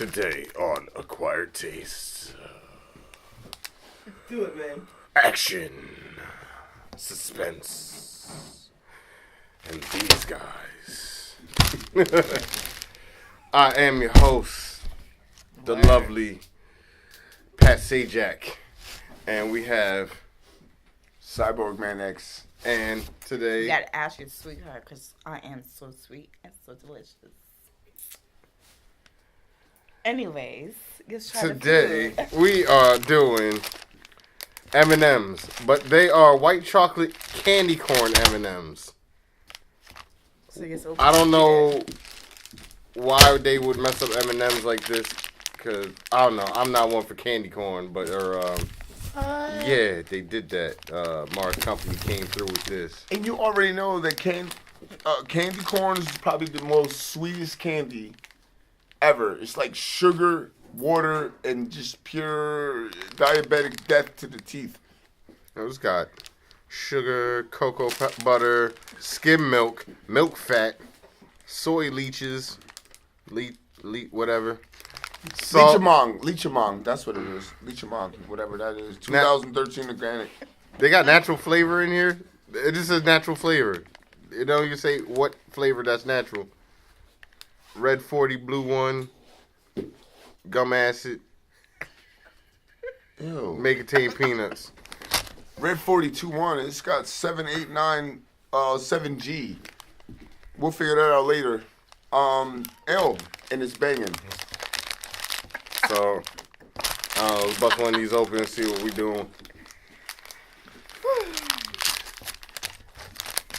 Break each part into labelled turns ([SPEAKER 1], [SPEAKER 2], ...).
[SPEAKER 1] Today on Acquired Tastes.
[SPEAKER 2] Do it, man.
[SPEAKER 1] Action. Suspense. And these guys. I am your host, the lovely Pat Sajak. And we have
[SPEAKER 3] Cyborg Man X.
[SPEAKER 1] And today...
[SPEAKER 2] You gotta ask your sweetheart, because I am so sweet and so delicious. Anyways, let's try
[SPEAKER 1] Today,
[SPEAKER 2] the food.
[SPEAKER 1] we are doing M&M's, but they are white chocolate candy corn M&M's.
[SPEAKER 2] So you just
[SPEAKER 1] I don't know why they would mess up M&M's like this, because, I don't know, I'm not one for candy corn, but, yeah, they did that. Mars Company came through with this.
[SPEAKER 3] And you already know that candy corn is probably the most sweetest candy ever. It's like sugar, water, and just pure diabetic death to the teeth.
[SPEAKER 1] It's got sugar, cocoa butter, skim milk, milk fat, soy leeches, whatever. Salt.
[SPEAKER 3] Leechamong, that's what it is. Leechamong, whatever that is. 2013 organic.
[SPEAKER 1] They got natural flavor in here. It just says natural flavor. It don't even say what flavor that's natural. Red 40, blue 1, gum acid,
[SPEAKER 3] Ew.
[SPEAKER 1] may contain peanuts.
[SPEAKER 3] Red 42-1, it's got 789, 7G. We'll figure that out later. L, and it's banging.
[SPEAKER 1] So, let's bust one of these open and see what we doing.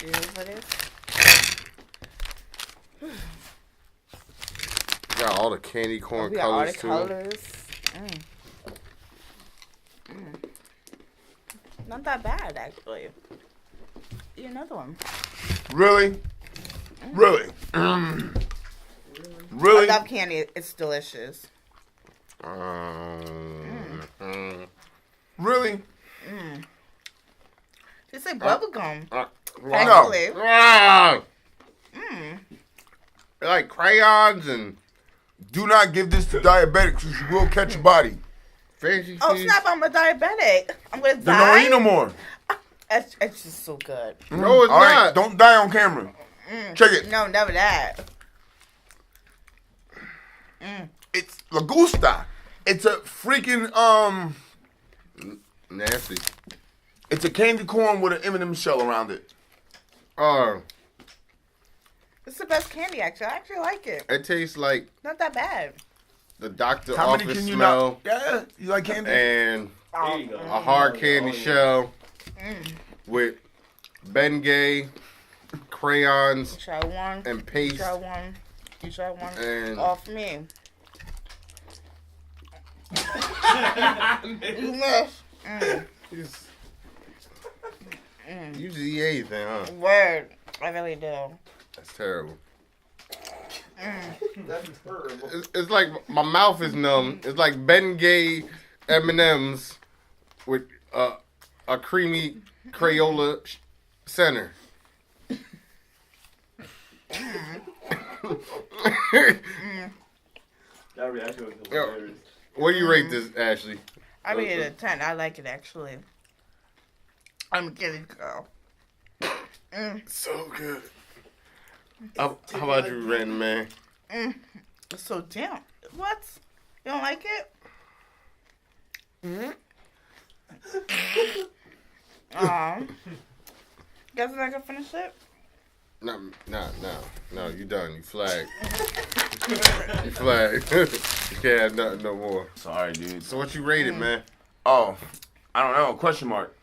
[SPEAKER 2] You ready for this?
[SPEAKER 1] Got all the candy corn
[SPEAKER 2] We got all
[SPEAKER 1] colors
[SPEAKER 2] the
[SPEAKER 1] too.
[SPEAKER 2] colors. Not that bad, actually. Eat another one.
[SPEAKER 3] Really? Really? Really?
[SPEAKER 2] I love candy. It's delicious.
[SPEAKER 3] Really?
[SPEAKER 2] Just say bubblegum.
[SPEAKER 3] No.
[SPEAKER 2] Actually.
[SPEAKER 1] They're like crayons and
[SPEAKER 3] Do not give this to diabetics because you will catch a body.
[SPEAKER 1] fancy
[SPEAKER 2] Oh,
[SPEAKER 1] cheese.
[SPEAKER 2] snap, I'm a diabetic. I'm going to
[SPEAKER 3] Then
[SPEAKER 2] die.
[SPEAKER 3] don't eat no more.
[SPEAKER 2] It's just so good.
[SPEAKER 1] No, it's
[SPEAKER 3] All right,
[SPEAKER 1] not.
[SPEAKER 3] don't die on camera. Check it.
[SPEAKER 2] No, never that.
[SPEAKER 3] It's Lagusta. It's a freaking,
[SPEAKER 1] Nasty.
[SPEAKER 3] it's a candy corn with an M&M shell around it.
[SPEAKER 2] It's the best candy, actually. I actually like it.
[SPEAKER 1] It tastes like
[SPEAKER 2] Not that bad.
[SPEAKER 1] the doctor
[SPEAKER 3] How many
[SPEAKER 1] office
[SPEAKER 3] can you
[SPEAKER 1] smell
[SPEAKER 3] not? Yeah, you like candy?
[SPEAKER 1] and
[SPEAKER 2] There
[SPEAKER 4] you go.
[SPEAKER 1] a hard candy shell with Bengay crayons
[SPEAKER 2] Try one.
[SPEAKER 1] and paste
[SPEAKER 2] Try one. You try one.
[SPEAKER 1] and
[SPEAKER 2] Off me. You miss.
[SPEAKER 1] just, you just eat anything, huh?
[SPEAKER 2] Word. I really do.
[SPEAKER 1] That's terrible.
[SPEAKER 4] That's terrible.
[SPEAKER 1] It's like my mouth is numb. It's like Bengay M&M's with a creamy Crayola center.
[SPEAKER 4] That reaction was
[SPEAKER 1] Yo.
[SPEAKER 4] hilarious.
[SPEAKER 1] What do you rate this, Ashley?
[SPEAKER 2] I rate it a 10. I like it, actually. I'm a kitty girl.
[SPEAKER 1] So good. How about you, random man?
[SPEAKER 2] It's so damn. What? You don't like it? Guys, I can finish it?
[SPEAKER 1] No, you done. You flagged. You flagged. You can't have nothing no more.
[SPEAKER 3] Sorry, dude.
[SPEAKER 1] So what you rated, man?
[SPEAKER 3] Oh, I don't know. Question mark.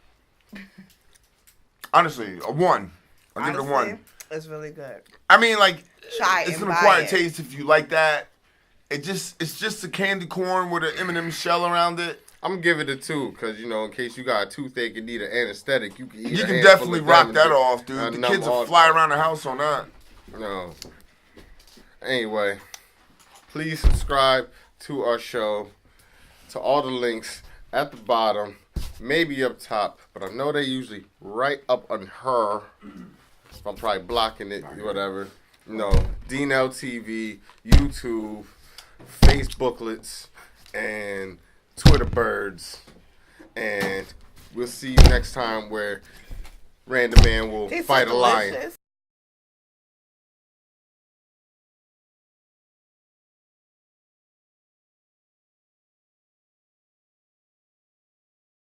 [SPEAKER 3] Honestly, a 1. I'll give it a 1.
[SPEAKER 2] Honestly, it's really good.
[SPEAKER 3] I mean, like,
[SPEAKER 2] Try
[SPEAKER 3] it's
[SPEAKER 2] and
[SPEAKER 3] an
[SPEAKER 2] buy
[SPEAKER 3] acquired
[SPEAKER 2] it.
[SPEAKER 3] taste if you like that. It's just a candy corn with an M&M shell around it.
[SPEAKER 1] I'm gonna give it a 2 because in case you got a toothache and need an anesthetic, you can eat.
[SPEAKER 3] You
[SPEAKER 1] a
[SPEAKER 3] can
[SPEAKER 1] handful
[SPEAKER 3] definitely
[SPEAKER 1] of
[SPEAKER 3] rock
[SPEAKER 1] them
[SPEAKER 3] that
[SPEAKER 1] and
[SPEAKER 3] off, dude. The
[SPEAKER 1] numb
[SPEAKER 3] kids will
[SPEAKER 1] all-
[SPEAKER 3] fly around the house on that.
[SPEAKER 1] No. Anyway, please subscribe to our show. To all the links at the bottom, maybe up top, but I know they're usually right up on her. I'm probably blocking it, whatever. No, DNL TV, YouTube, Facebooklets and Twitter birds. And we'll see you next time where Random Man will
[SPEAKER 2] These
[SPEAKER 1] fight
[SPEAKER 2] are
[SPEAKER 1] a lion.
[SPEAKER 2] delicious.